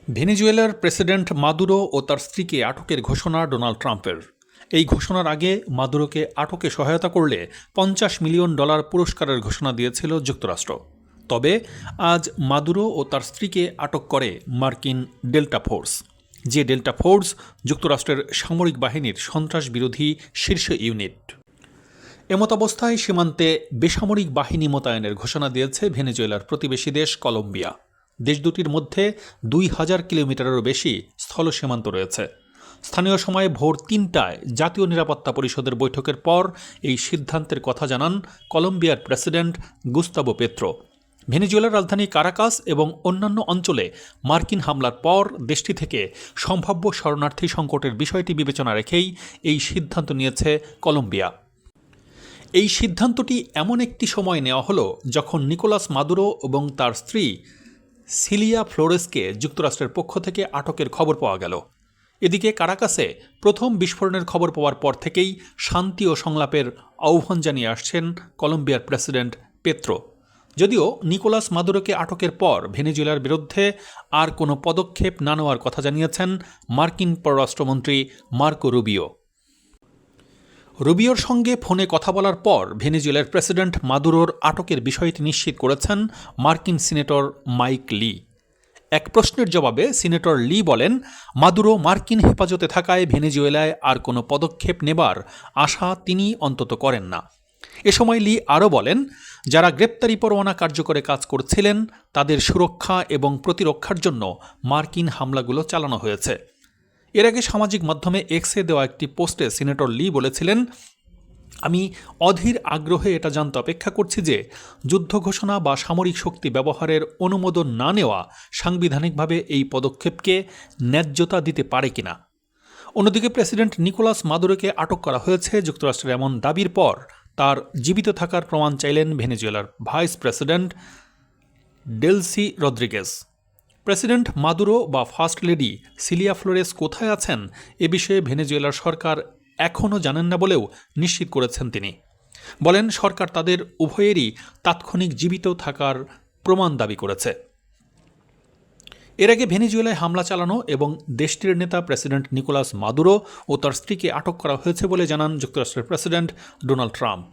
ভেনেজুয়েলার president Maduro ও তার স্ত্রীকে আটকের ঘোষণা ডোনাল্ড ট্রাম্পের। এই ঘোষণার আগে মাদুরোকে আটকে সহায়তা করলে $50 মিলিয়ন পুরস্কারের ঘোষণা দিয়েছিল যুক্তরাষ্ট্র। তবে আজ মাদুরো ও তার স্ত্রীকে আটক করে মার্কিন ডেল্টা ফোর্স, যে ডেল্টা ফোর্স যুক্তরাষ্ট্রের সামরিক বাহিনীর সন্ত্রাস বিরোধী শীর্ষ ইউনিট। এমতাবস্থায় সীমান্তে বেসামরিক বাহিনী মোতায়েনের ঘোষণা দিয়েছে ভেনেজুয়েলার প্রতিবেশী দেশ কলম্বিয়া। দেশ দুটির মধ্যে 2000 কিলোমিটারেরও বেশি স্থল সীমান্ত রয়েছে। স্থানীয় সময় ভোর 3টায় জাতীয় নিরাপত্তা পরিষদের বৈঠকের পর এই সিদ্ধান্তের কথা জানান কলম্বিয়ার প্রেসিডেন্ট গুস্তাভো পেত্রো। ভেনেজুয়েলার রাজধানী কারাকাস এবং অন্যান্য অঞ্চলে মার্কিন হামলার পর দেশটি থেকে সম্ভাব্য শরণার্থী সংকটের বিষয়টি বিবেচনা রেখেই এই সিদ্ধান্ত নিয়েছে কলম্বিয়া। এই সিদ্ধান্তটি এমন একটি সময় নেওয়া হলো যখন নিকোলাস মাদুরো এবং তার স্ত্রী সিলিয়া ফ্লোরেসকে যুক্তরাষ্ট্রের পক্ষ থেকে আটকের খবর পাওয়া গেল। এদিকে কারাকাসে প্রথম বিস্ফোরণের খবর পাওয়ার পর থেকেই শান্তি ও সংলাপের আহ্বান জানিয়ে আসছেন কলম্বিয়ার প্রেসিডেন্ট পেত্রো। যদিও নিকোলাস মাদুরোকে আটকের পর ভেনেজুয়েলার বিরুদ্ধে আর কোনো পদক্ষেপ না নেওয়ার কথা জানিয়েছেন মার্কিন পররাষ্ট্রমন্ত্রী মার্কো রুবিও। রুবিওর সঙ্গে ফোনে কথা বলার পর ভেনেজুয়েলার প্রেসিডেন্ট মাদুরোর আটকের বিষয়টি নিশ্চিত করেছেন মার্কিন সিনেটর মাইক লি। এক প্রশ্নের জবাবে সিনেটর লি বলেন, মাদুরো মার্কিন হেফাজতে থাকায় ভেনেজুয়েলায় আর কোনো পদক্ষেপ নেবার আশা তিনি অন্তত করেন না। এ সময় লি আরও বলেন, যারা গ্রেপ্তারি পরোয়ানা কার্যকরে কাজ করছিলেন তাদের সুরক্ষা এবং প্রতিরক্ষার জন্য মার্কিন হামলাগুলো চালানো হয়েছে। এর আগে সামাজিক মাধ্যমে এক্সে দেওয়া একটি পোস্টে সিনেটর লি বলেছিলেন, আমি অধীর আগ্রহে এটা জানতে অপেক্ষা করছি যে যুদ্ধ ঘোষণা বা সামরিক শক্তি ব্যবহারের অনুমোদন না নেওয়া সাংবিধানিকভাবে এই পদক্ষেপকে ন্যায্যতা দিতে পারে কিনা। অন্যদিকে প্রেসিডেন্ট নিকোলাস মাদুরোকে আটক করা হয়েছে যুক্তরাষ্ট্রের এমন দাবির পর তার জীবিত থাকার প্রমাণ চাইলেন ভেনেজুয়েলার vice president Delcy Rodriguez. President Maduro বা ফার্স্ট লেডি সিলিয়া ফ্লোরেস কোথায় আছেন এ বিষয়ে ভেনেজুয়েলার সরকার এখনও জানেন না বলেও নিশ্চিত করেছেন তিনি। বলেন, সরকার তাদের উভয়েরই তাৎক্ষণিক জীবিত থাকার প্রমাণ দাবি করেছে। এর আগে ভেনেজুয়েলায় হামলা চালানো এবং দেশটির নেতা প্রেসিডেন্ট নিকোলাস মাদুরো ও তার স্ত্রীকে আটক করা হয়েছে বলে জানান যুক্তরাষ্ট্রের প্রেসিডেন্ট ডোনাল্ড ট্রাম্প।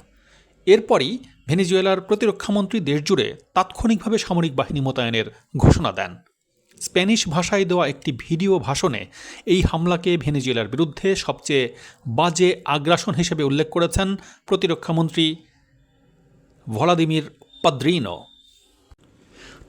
এরপরই ভেনেজুয়েলার প্রতিরক্ষামন্ত্রী দেশজুড়ে তাৎক্ষণিকভাবে সামরিক বাহিনী মোতায়েনের ঘোষণা দেন। স্প্যানিশ ভাষায় দেওয়া একটি ভিডিও ভাষণে এই হামলাকে ভেনেজুয়েলার বিরুদ্ধে সবচেয়ে বাজে আগ্রাসন হিসেবে উল্লেখ করেছেন প্রতিরক্ষামন্ত্রী ভলাদিমির পাদ্রিনো।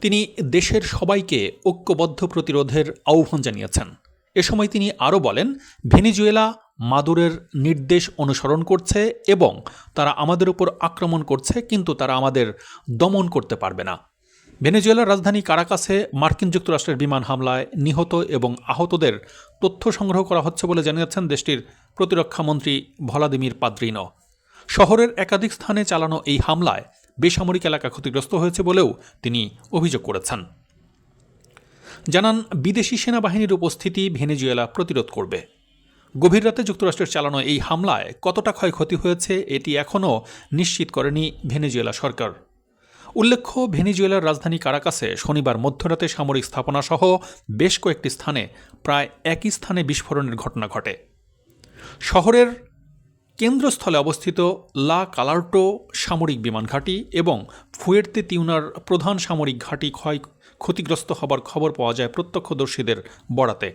তিনি দেশের সবাইকে ঐক্যবদ্ধ প্রতিরোধের আহ্বান জানিয়েছেন। এ সময় তিনি আরও বলেন, ভেনেজুয়েলা মাদুরোর নির্দেশ অনুসরণ করছে এবং তারা আমাদের উপর আক্রমণ করছে, কিন্তু তারা আমাদের দমন করতে পারবে না। ভেনেজুয়েলার রাজধানী কারাকাসে মার্কিন যুক্তরাষ্ট্রের বিমান হামলায় নিহত এবং আহতদের তথ্য সংগ্রহ করা হচ্ছে বলে জানিয়েছেন দেশটির প্রতিরক্ষামন্ত্রী ভলাদিমির পাদ্রিনো। শহরের একাধিক স্থানে চালানো এই হামলায় বেসামরিক এলাকা ক্ষতিগ্রস্ত হয়েছে বলেও তিনি অভিযোগ করেছেন। জানান, বিদেশি সেনাবাহিনীর উপস্থিতি ভেনেজুয়েলা প্রতিরোধ করবে। গভীর রাতে যুক্তরাষ্ট্রের চালানো এই হামলায় কতটা ক্ষয়ক্ষতি হয়েছে এটি এখনও নিশ্চিত করেনি ভেনেজুয়েলা সরকার। উল্লেখ্য, ভেনেজুয়েলার রাজধানী কারাকাসে শনিবার মধ্যরাতে সামরিক স্থাপনাসহ বেশ কয়েকটি স্থানে প্রায় একই স্থানে বিস্ফোরণের ঘটনা ঘটে। শহরের কেন্দ্রস্থলে অবস্থিত লা কালার্টো সামরিক বিমান ঘাঁটি এবং ফুয়ের্তে তিউনার প্রধান সামরিক ঘাঁটি ক্ষতিগ্রস্ত হবার খবর পাওয়া যায় প্রত্যক্ষদর্শীদের বরাতে।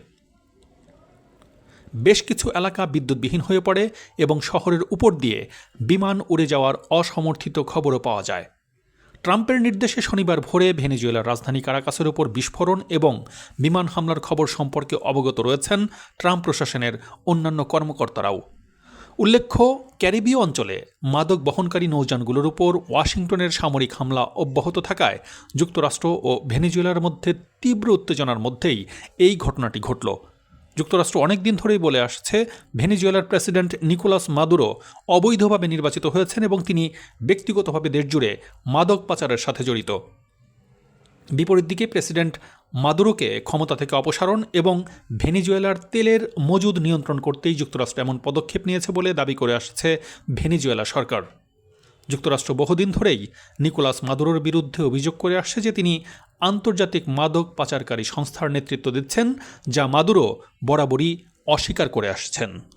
বেশ কিছু এলাকা বিদ্যুৎবিহীন হয়ে পড়ে এবং শহরের উপর দিয়ে বিমান উড়ে যাওয়ার অসমর্থিত খবরও পাওয়া যায়। ট্রাম্পের নির্দেশে শনিবার ভোরে ভেনেজুয়েলার রাজধানী কারাকাসের উপর বিস্ফোরণ এবং বিমান হামলার খবর সম্পর্কে অবগত রয়েছেন ট্রাম্প প্রশাসনের অন্যান্য কর্মকর্তারাও। উল্লেখ্য, ক্যারিবীয় অঞ্চলে মাদক বহনকারী নৌযানগুলোর উপর ওয়াশিংটনের সামরিক হামলা অব্যাহত থাকায় যুক্তরাষ্ট্র ও ভেনেজুয়েলার মধ্যে তীব্র উত্তেজনার মধ্যেই এই ঘটনাটি ঘটল। যুক্তরাষ্ট্র অনেকদিন ধরেই বলে আসছে ভেনেজুয়েলার প্রেসিডেন্ট নিকোলাস মাদুরো অবৈধভাবে নির্বাচিত হয়েছেন এবং তিনি ব্যক্তিগতভাবে দেশজুড়ে মাদক পাচারের সাথে জড়িত। বিপরীত দিকে প্রেসিডেন্ট মাদুরোকে ক্ষমতা থেকে অপসারণ এবং ভেনেজুয়েলার তেলের মজুদ নিয়ন্ত্রণ করতেই যুক্তরাষ্ট্র এমন পদক্ষেপ নিয়েছে বলে দাবি করে আসছে ভেনেজুয়েলা সরকার। যুক্তরাষ্ট্র বহুদিন ধরেই নিকোলাস মাদুরোর বিরুদ্ধে অভিযোগ করে আসছে যে তিনি আন্তর্জাতিক মাদক পাচারকারী সংস্থার নেতৃত্ব দিচ্ছেন, যা মাদুরো বরাবরই অস্বীকার করে আসছেন।